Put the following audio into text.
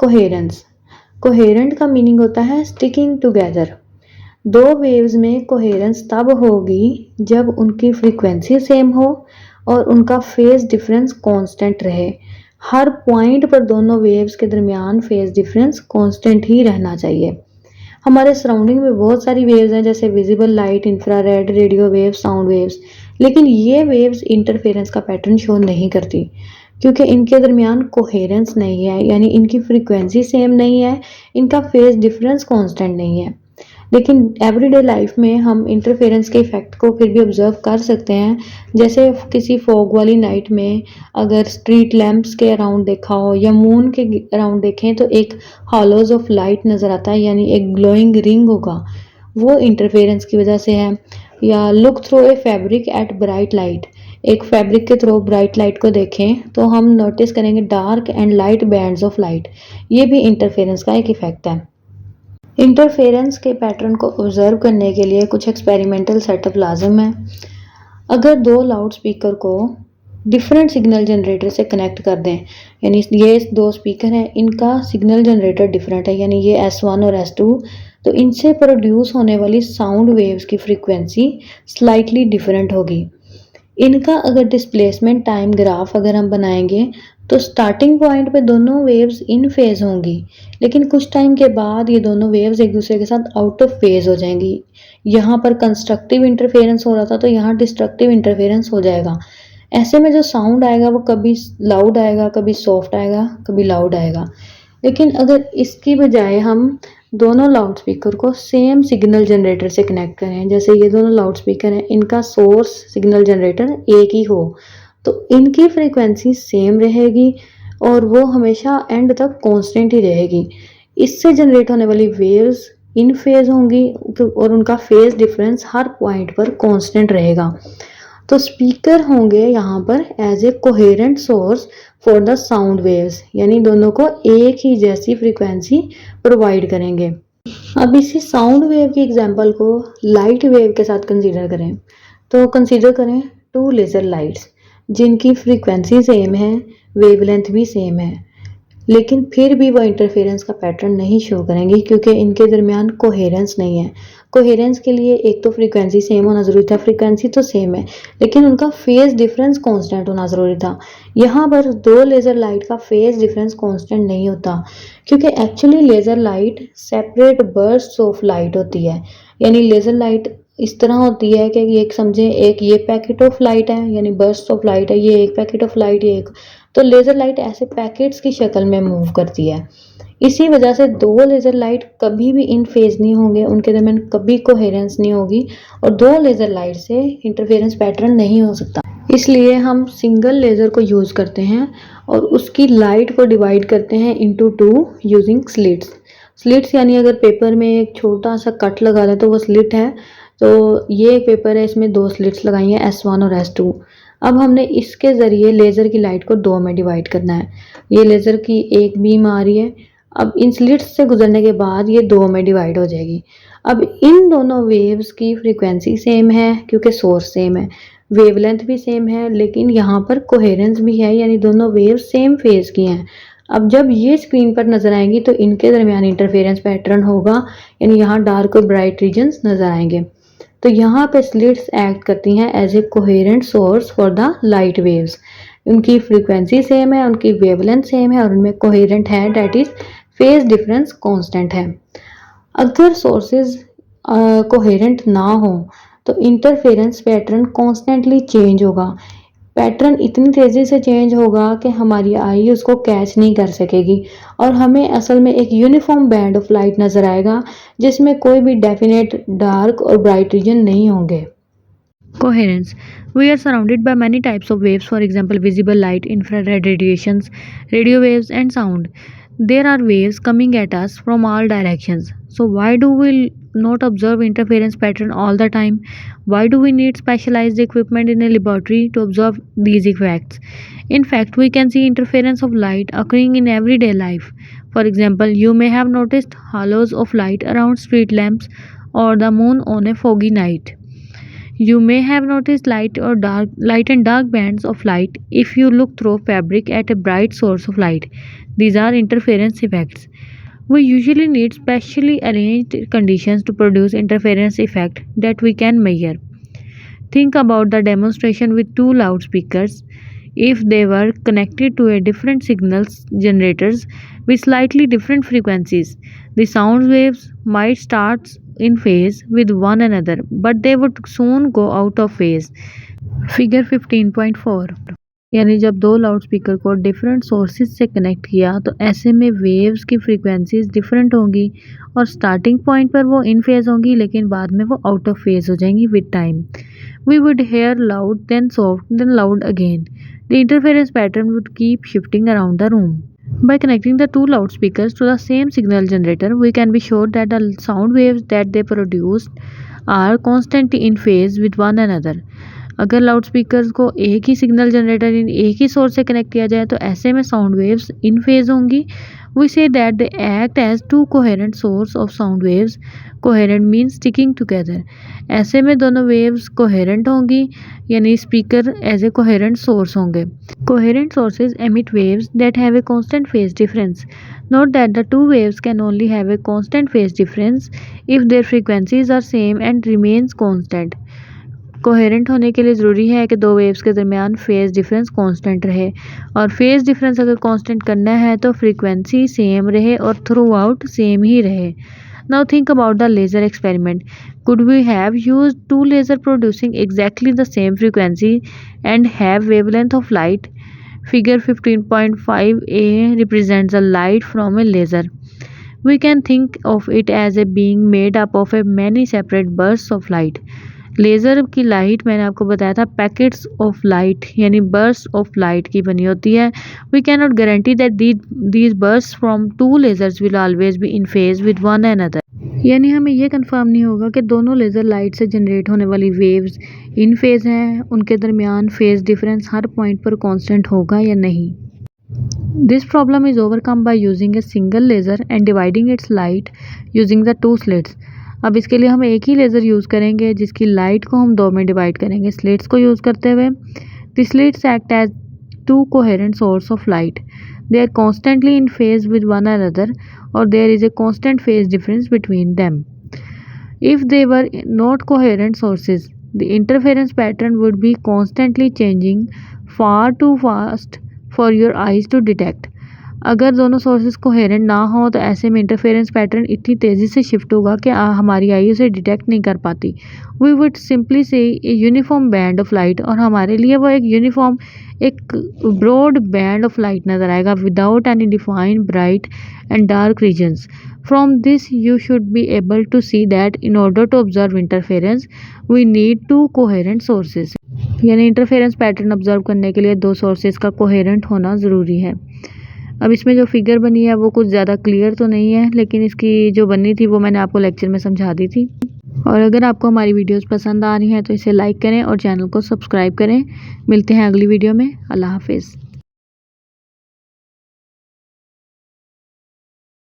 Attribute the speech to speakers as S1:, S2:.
S1: Coherence. Coherent का meaning होता है स्टिकिंग टुगेदर। दो वेव्स में कोहेरेंस तब होगी जब उनकी फ्रीक्वेंसी सेम हो और उनका फेज डिफरेंस कांस्टेंट रहे। हर पॉइंट पर दोनों वेव्स के दरमियान फेज डिफरेंस कांस्टेंट ही रहना चाहिए। हमारे सराउंडिंग में बहुत सारी वेव्स हैं, जैसे visible light, infrared, radio waves, sound waves, लेकिन ये वेव्स इंटरफेरेंस का पैटर्न शो नहीं करती क्योंकि इनके दरमियान कोहेरेंस नहीं है, यानी इनकी फ्रीक्वेंसी सेम नहीं है, इनका फेज डिफरेंस कांस्टेंट नहीं है। लेकिन एवरीडे लाइफ में हम इंटरफेरेंस के इफेक्ट को फिर भी ऑब्जर्व कर सकते हैं। जैसे किसी फॉग वाली नाइट में अगर स्ट्रीट लैंप्स के अराउंड देखा हो या मून के अराउंड देखें तो एक हॉलोज ऑफ लाइट नज़र आता है, यानी एक ग्लोइंग रिंग होगा, वो इंटरफेरेंस की वजह से है। या look through a fabric at bright light, एक फैब्रिक के थ्रू ब्राइट लाइट को देखें तो हम नोटिस करेंगे dark and light bands of light, ये भी इंटरफेरेंस का एक इफेक्ट है। इंटरफेरेंस के पैटर्न को ऑब्जर्व करने के लिए कुछ एक्सपेरिमेंटल सेटअप लाजिम है। अगर दो लाउड स्पीकर को डिफरेंट सिग्नल जनरेटर से कनेक्ट कर दें, यानी ये दो स्पीकर हैं, इनका सिग्नल जनरेटर डिफरेंट है, यानी ये S1 और S2, तो इनसे प्रोड्यूस होने वाली साउंड वेव्स की फ्रीक्वेंसी स्लाइटली डिफरेंट होगी। इनका अगर डिस्प्लेसमेंट टाइम ग्राफ अगर हम बनाएंगे तो स्टार्टिंग पॉइंट पे दोनों वेव्स इन फेज होंगी, लेकिन कुछ टाइम के बाद ये दोनों वेव्स एक दूसरे के साथ आउट ऑफ फेज हो जाएंगी। यहाँ पर कंस्ट्रक्टिव इंटरफेरेंस हो रहा था तो यहाँ डिस्ट्रक्टिव इंटरफेरेंस हो जाएगा। ऐसे में जो साउंड आएगा वो कभी लाउड आएगा, कभी सॉफ्ट आएगा, कभी लाउड आएगा। लेकिन अगर इसकी बजाय हम दोनों लाउड स्पीकर को सेम सिग्नल जनरेटर से कनेक्ट करें, जैसे ये दोनों लाउड स्पीकर हैं, इनका सोर्स सिग्नल जनरेटर एक ही हो, तो इनकी फ्रीक्वेंसी सेम रहेगी और वो हमेशा एंड तक कांस्टेंट ही रहेगी। इससे जनरेट होने वाली वेव्स इन फेज होंगी और उनका फेज डिफरेंस हर पॉइंट पर कांस्टेंट रहेगा। तो स्पीकर होंगे यहाँ पर as a coherent source for the sound waves, यानी दोनों को एक ही जैसी फ्रीक्वेंसी प्रोवाइड करेंगे। अब इसी साउंड वेव की एग्जांपल को लाइट वेव के साथ कंसीडर करें, तो कंसीडर करें टू लेजर लाइट्स जिनकी फ्रीक्वेंसी सेम है, वेवलेंथ भी सेम है, लेकिन फिर भी वो इंटरफेरेंस का पैटर्न नहीं शो करेंगी क्योंकि इनके दरमियान कोहेरेंस नहीं है। कोहेरेंस के लिए एक तो फ्रीक्वेंसी सेम होना ज़रूरी था, फ्रीक्वेंसी तो सेम है लेकिन उनका फेज डिफरेंस कांस्टेंट होना ज़रूरी था। यहाँ पर दो लेज़र लाइट का फेज डिफरेंस कांस्टेंट नहीं होता क्योंकि actually laser light separate bursts of light होती है, यानी लेज़र लाइट इस तरह होती है कि एक समझें एक ये पैकेट ऑफ लाइट है, यानी बर्स्ट ऑफ लाइट है, ये एक पैकेट ऑफ लाइट, ये एक, तो लेज़र लाइट ऐसे पैकेट्स की शक्ल में मूव करती है। इसी वजह से दो लेज़र लाइट कभी भी इन फेज नहीं होंगे, उनके दरमियान कभी कोहेरेंस नहीं होगी और दो लेज़र लाइट से इंटरफेरेंस पैटर्न नहीं हो सकता। इसलिए हम सिंगल लेज़र को यूज़ करते हैं और उसकी लाइट को डिवाइड करते हैं into two using slits. Slits यानी अगर पेपर में एक छोटा सा कट लगा दें तो वो स्लिट है। तो ये एक पेपर है, इसमें दो स्लिट्स लगाई हैं S1 और S2। अब हमने इसके ज़रिए लेज़र की लाइट को दो में डिवाइड करना है। ये लेज़र की एक बीम आ रही है, अब इन स्लिट्स से गुजरने के बाद ये दो में डिवाइड हो जाएगी। अब इन दोनों वेव्स की फ्रीक्वेंसी सेम है क्योंकि सोर्स सेम है, वेवलेंथ भी सेम है, लेकिन यहाँ पर कोहेरेंस भी है, यानी दोनों वेव्स सेम फेज की हैं। अब जब ये स्क्रीन पर नजर आएंगी तो इनके दरमियान इंटरफेरेंस पैटर्न होगा, यानी यहाँ डार्क और ब्राइट रीजन्स नजर आएंगे। तो यहाँ पे स्लिट्स एक्ट करती हैं as a coherent source for the light waves. उनकी फ्रीक्वेंसी सेम है, उनकी वेवलेंथ सेम है और उनमें कोहेरेंट है, that is phase difference constant है। अगर सोर्सेज कोहेरेंट ना हो तो इंटरफेरेंस पैटर्न कॉन्स्टेंटली चेंज होगा। पैटर्न इतनी तेज़ी से चेंज होगा कि हमारी आई उसको कैच नहीं कर सकेगी और हमें असल में एक यूनिफॉर्म बैंड ऑफ लाइट नज़र आएगा जिसमें कोई भी डेफिनेट डार्क और ब्राइट रीजन नहीं होंगे।
S2: Coherence. We are surrounded by many types of waves, for example, visible light, infrared radiations, radio waves, and sound. There are waves coming at us from all directions. So, why do we not observe interference pattern all the time? Why do we need specialized equipment in a laboratory to observe these effects? In fact, we can see interference of light occurring in everyday life. For example, you may have noticed halos of light around street lamps or the moon on a foggy night. You may have noticed light and dark bands of light if you look through fabric at a bright source of light. These are interference effects. We usually need specially arranged conditions to produce interference effect that we can measure. Think about the demonstration with two loudspeakers. If they were connected to a different signals generators with slightly different frequencies, the sound waves might start in phase with one another, but they would soon go out of phase. Figure 15.4 यानी जब दो loudspeaker को different sources से connect किया तो ऐसे में waves की फ्रीक्वेंसीज डिफरेंट होंगी और स्टार्टिंग पॉइंट पर वो इन फेज होंगी लेकिन बाद में वो आउट ऑफ फेज हो जाएंगी with time. We would hear loud, then soft, then loud again. The interference pattern would keep shifting around the room. By connecting the two loudspeakers to the same signal generator, we can be sure that the sound waves that they produce are constantly in phase with one another. अगर loud speakers को एक ही signal generator एक ही source से connect किया जाए तो ऐसे में साउंड वेव्स इन फेज होंगी. We say that they act as two coherent source of sound waves. Coherent means sticking together. ऐसे में दोनों waves coherent होंगी यानी speaker as a coherent source होंगे. Coherent sources emit waves that have a constant phase difference. Note that the two waves can only have a constant phase difference if their frequencies are same and remains constant. Coherent होने के लिए ज़रूरी है कि दो waves के दरमियान phase difference constant रहे और फेज़ डिफरेंस अगर कांस्टेंट करना है तो फ्रीक्वेंसी सेम रहे और थ्रू आउट सेम ही रहे. Now think about the laser experiment. Could we have used two laser producing exactly the same frequency and have wavelength of light. Figure 15.5a represents the light from a laser. We can think of it as a being made up of a many separate bursts of light. Laser की light मैंने आपको बताया था packets of light यानी burst of light की बनी होती है. We can not guarantee that these burst from two lasers will always be in phase with one another. यानी हमें ये कंफर्म नहीं होगा कि दोनों लेज़र लाइट से जनरेट होने वाली वेव्स इन फेज हैं, उनके दरमियान फेज डिफरेंस हर पॉइंट पर कांस्टेंट होगा या नहीं. This problem is overcome by using a single laser and dividing its light using the two slits. अब इसके लिए हम एक ही लेज़र यूज़ करेंगे जिसकी लाइट को हम दो में डिवाइड करेंगे स्लिट्स को यूज़ करते हुए. The slits act as two coherent source of light. They are constantly in phase with one another और there is a constant phase difference between them. If they were not coherent sources the interference pattern would be constantly changing far too fast for your eyes to detect. अगर दोनों sources coherent ना हो तो ऐसे में interference pattern इतनी तेज़ी से शिफ्ट होगा कि हमारी आई उसे डिटेक्ट नहीं कर पाती. वी वुड सिंपली से a uniform band of light और हमारे लिए वो एक यूनिफॉर्म एक ब्रॉड बैंड ऑफ लाइट नज़र आएगा without any defined bright and dark regions. From this you should be able to see that in order to observe interference we need two coherent sources. यानी interference pattern observe करने के लिए दो sources का coherent होना ज़रूरी है. अब इसमें जो फिगर बनी है वो कुछ ज़्यादा क्लियर तो नहीं है लेकिन इसकी जो बनी थी वो मैंने आपको लेक्चर में समझा दी थी. और अगर आपको हमारी वीडियोस पसंद आ रही हैं तो इसे लाइक करें और चैनल को सब्सक्राइब करें. मिलते हैं अगली वीडियो में. अल्लाह हाफिज़.